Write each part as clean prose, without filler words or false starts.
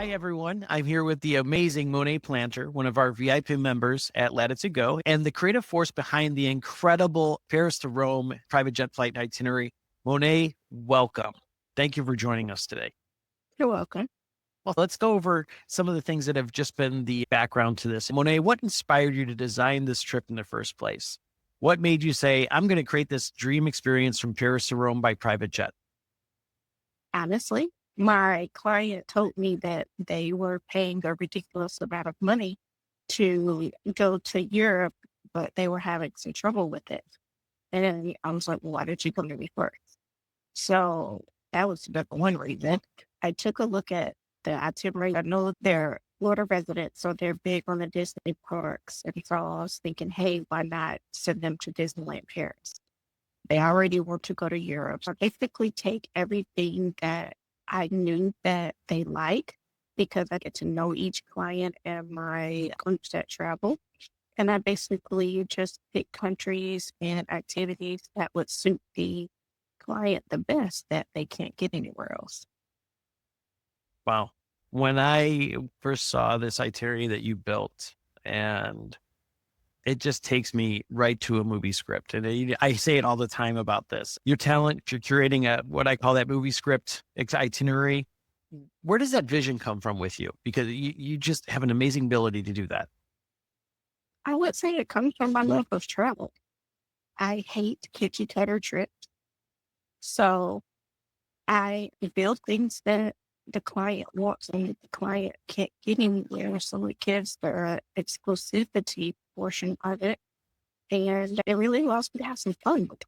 Hi, everyone. I'm here with the amazing Monet Planter, one of our VIP members at LatitudeGo, and the creative force behind the incredible Paris to Rome private jet flight itinerary. Monet, welcome. Thank you for joining us today. You're welcome. Well, let's go over some of the things that have just been the background to this. Monet, what inspired you to design this trip in the first place? What made you say, I'm going to create this dream experience from Paris to Rome by private jet? Honestly, my client told me that they were paying a ridiculous amount of money to go to Europe, but they were having some trouble with it. And then I was like, well, why did you come to me first? So that was the one reason. I took a look at the itinerary. I know they're Florida residents, so they're big on the Disney parks. And so I was thinking, hey, why not send them to Disneyland Paris? They already want to go to Europe. So basically take everything that I knew that they like because I get to know each client and my groups that travel. And I basically just pick countries and activities that would suit the client the best that they can't get anywhere else. Wow. When I first saw this itinerary that you built, and it just takes me right to a movie script. And I say it all the time about this. Your talent, if you're curating what I call that movie script itinerary, where does that vision come from with you? Because you just have an amazing ability to do that. I would say it comes from my love of travel. I hate kitchen cutter trips. So I build things that the client wants and the client can't get anywhere. So it gives the exclusivity portion of it. And it really allows me to have some fun with it.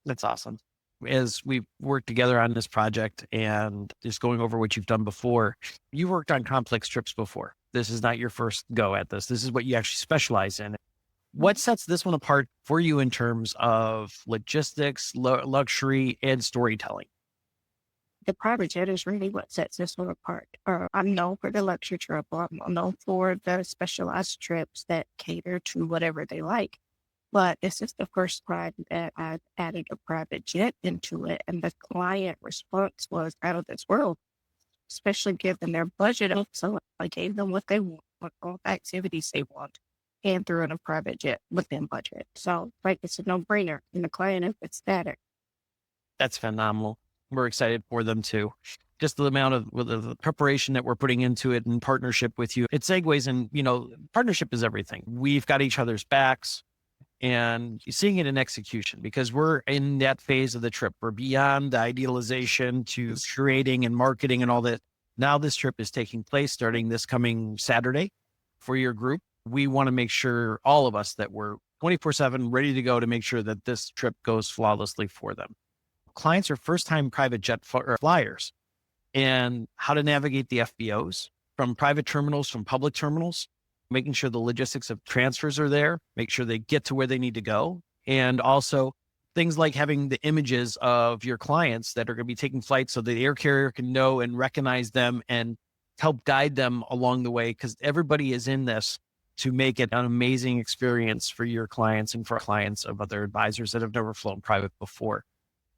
That's awesome. As we work together on this project and just going over what you've done before, you worked on complex trips before. This is not your first go at this. This is what you actually specialize in. What sets this one apart for you in terms of logistics, luxury, and storytelling? The private jet is really what sets this one apart. I'm known for the luxury travel. I'm known for the specialized trips that cater to whatever they like. But this is the first time that I've added a private jet into it, and the client response was out of this world, especially given their budget. So I gave them what they want, what all the activities they want, and threw in a private jet within budget. So, like, it's a no-brainer, and the client is ecstatic. That's phenomenal. We're excited for them too. Just the amount of the preparation that we're putting into it in partnership with you. It segues and, partnership is everything. We've got each other's backs and seeing it in execution because we're in that phase of the trip. We're beyond the idealization to creating and marketing and all that. Now this trip is taking place starting this coming Saturday for your group. We want to make sure all of us that we're 24/7 ready to go to make sure that this trip goes flawlessly for them. Clients are first-time private jet flyers and how to navigate the FBOs from private terminals, from public terminals, making sure the logistics of transfers are there, make sure they get to where they need to go. And also things like having the images of your clients that are going to be taking flights so the air carrier can know and recognize them and help guide them along the way. Because everybody is in this to make it an amazing experience for your clients and for clients of other advisors that have never flown private before.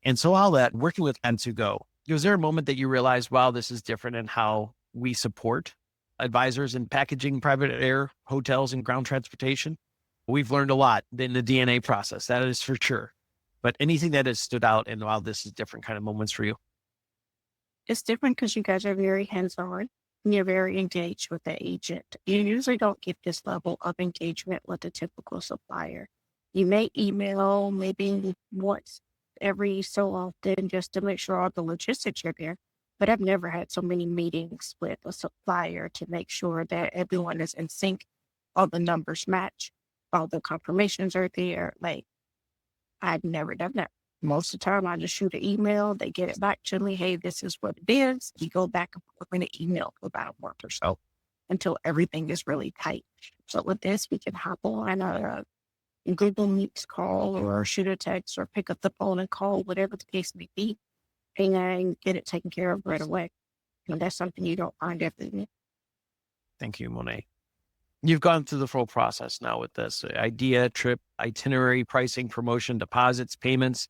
And so all that, working with LatitudeGo, was there a moment that you realized, wow, this is different in how we support advisors in packaging private air, hotels, and ground transportation? We've learned a lot in the DNA process, that is for sure. But anything that has stood out and wow, this is different kind of moments for you? It's different because you guys are very hands-on. And you're very engaged with the agent. You usually don't get this level of engagement with a typical supplier. You may email maybe once every so often just to make sure all the logistics are there. But I've never had so many meetings with a supplier to make sure that everyone is in sync, all the numbers match, all the confirmations are there. Like, I've never done that. Most of the time, I just shoot an email. They get it back to me. Hey, this is what it is. You go back and forth in an email for about a month or so until everything is really tight. So with this, we can hop on a Google Meets call or shoot a text or pick up the phone and call, whatever the case may be, and get it taken care of right away. And that's something you don't find every day. Thank you, Monet. You've gone through the full process now with this idea, trip, itinerary, pricing, promotion, deposits, payments.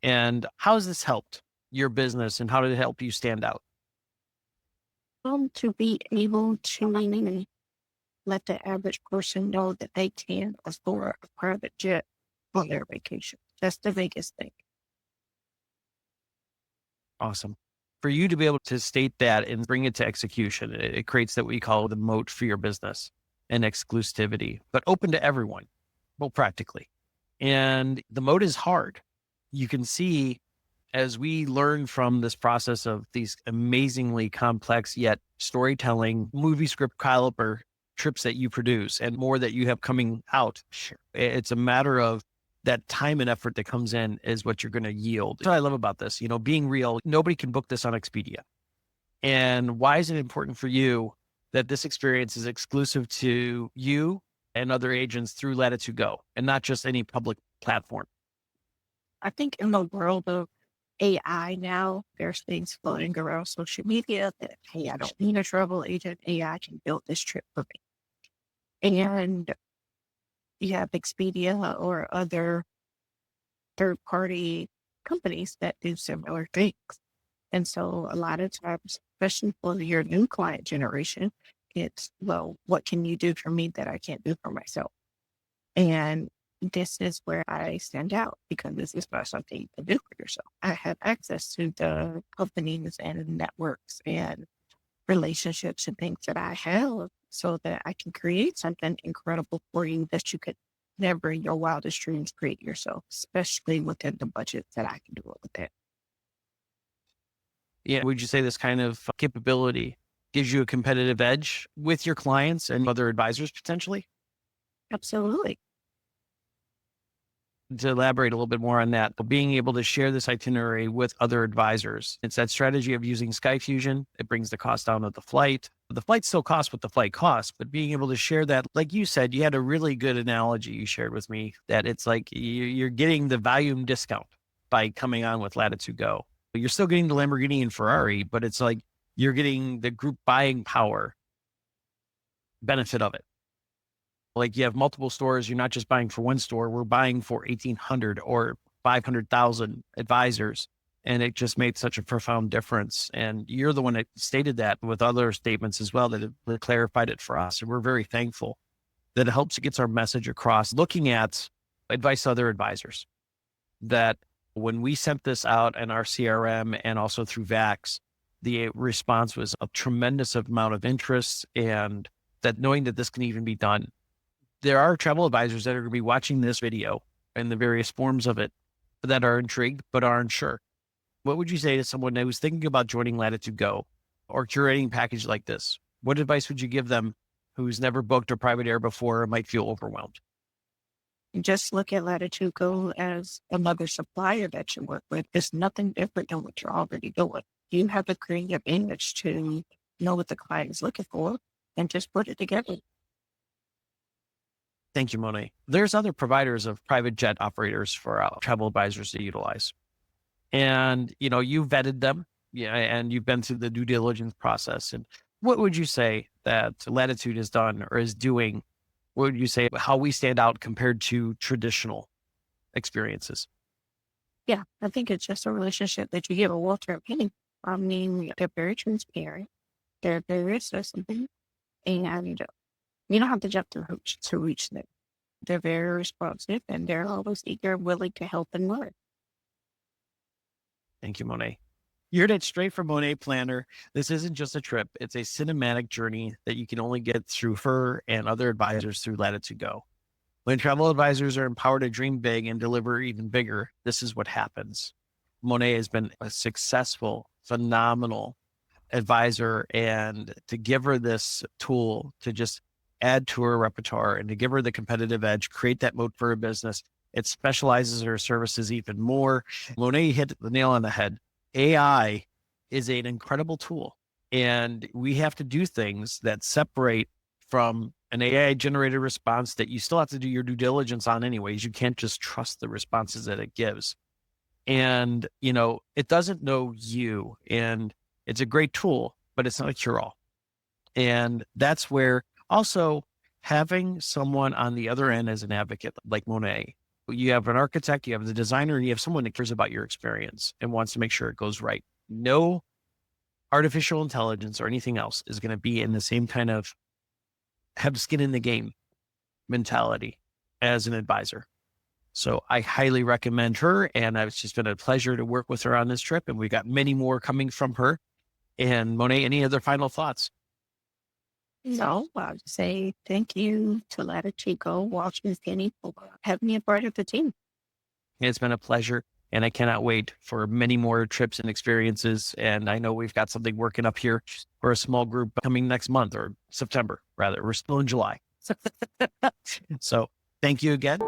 And how has this helped your business and how did it help you stand out? To be able to let the average person know that they can afford a private jet on their vacation. That's the biggest thing. Awesome. For you to be able to state that and bring it to execution, it creates that what we call the moat for your business and exclusivity, but open to everyone, well, practically. And the moat is hard. You can see as we learn from this process of these amazingly complex yet storytelling movie script caliber trips that you produce and more that you have coming out, it's a matter of that time and effort that comes in is what you're going to yield. That's what I love about this, being real. Nobody can book this on Expedia. And why is it important for you that this experience is exclusive to you and other agents through LatitudeGo and not just any public platform? I think in the world of AI now, there's things floating around social media that, hey, I don't need a travel agent. AI can build this trip for me. And you have Expedia or other third party companies that do similar things. And so a lot of times, especially for your new client generation, it's, well, what can you do for me that I can't do for myself? And this is where I stand out because this is not something you can do for yourself. I have access to the companies and networks and relationships and things that I have so that I can create something incredible for you that you could never in your wildest dreams create yourself, especially within the budget that I can do it with it. Yeah. Would you say this kind of capability gives you a competitive edge with your clients and other advisors potentially? Absolutely. To elaborate a little bit more on that, being able to share this itinerary with other advisors. It's that strategy of using SkyFusion. It brings the cost down of the flight. The flight still costs what the flight costs, but being able to share that, like you said, you had a really good analogy you shared with me that it's like you're getting the volume discount by coming on with LatitudeGo. You're still getting the Lamborghini and Ferrari, but it's like you're getting the group buying power benefit of it. Like you have multiple stores. You're not just buying for one store. We're buying for 1,800 or 500,000 advisors. And it just made such a profound difference. And you're the one that stated that with other statements as well that have clarified it for us. And we're very thankful that it helps to get our message across. Looking at advice to other advisors, that when we sent this out in our CRM and also through VAX, the response was a tremendous amount of interest and that knowing that this can even be done. There are travel advisors that are going to be watching this video and the various forms of it that are intrigued but aren't sure. What would you say to someone who's thinking about joining LatitudeGo or curating a package like this? What advice would you give them who's never booked a private air before or might feel overwhelmed? Just look at LatitudeGo as another supplier that you work with. It's nothing different than what you're already doing. You have a creative image to know what the client is looking for and just put it together. Thank you, Monet. There's other providers of private jet operators for travel advisors to utilize. And, you vetted them, yeah, and you've been through the due diligence process. And what would you say that Latitude has done or is doing? What would you say how we stand out compared to traditional experiences? Yeah, I think it's just a relationship that you give a Walter and Penny. I mean, they're very transparent. They're very accessible. And you don't have to jump through hoops to reach them. They're very responsive and they're always eager and willing to help and learn. Thank you, Monet. You heard it straight from Monet Planter. This isn't just a trip. It's a cinematic journey that you can only get through her and other advisors through LatitudeGo. When travel advisors are empowered to dream big and deliver even bigger, this is what happens. Monet has been a successful, phenomenal advisor, and to give her this tool to just add to her repertoire and to give her the competitive edge, create that moat for her business, it specializes her services even more. Monet hit the nail on the head. AI is an incredible tool, and we have to do things that separate from an AI generated response that you still have to do your due diligence on anyways. You can't just trust the responses that it gives. And, it doesn't know you, and it's a great tool, but it's not a cure all. And that's where also having someone on the other end as an advocate like Monet, you have an architect, you have the designer, and you have someone that cares about your experience and wants to make sure it goes right. No artificial intelligence or anything else is going to be in the same kind of have skin in the game mentality as an advisor. So I highly recommend her. And it's just been a pleasure to work with her on this trip. And we got many more coming from her. And Monet, any other final thoughts? No, I'll just say thank you to LatitudeGo, Washington City, for having me a part of the team. It's been a pleasure. And I cannot wait for many more trips and experiences. And I know we've got something working up here for a small group coming next month, or September, rather. We're still in July. So thank you again.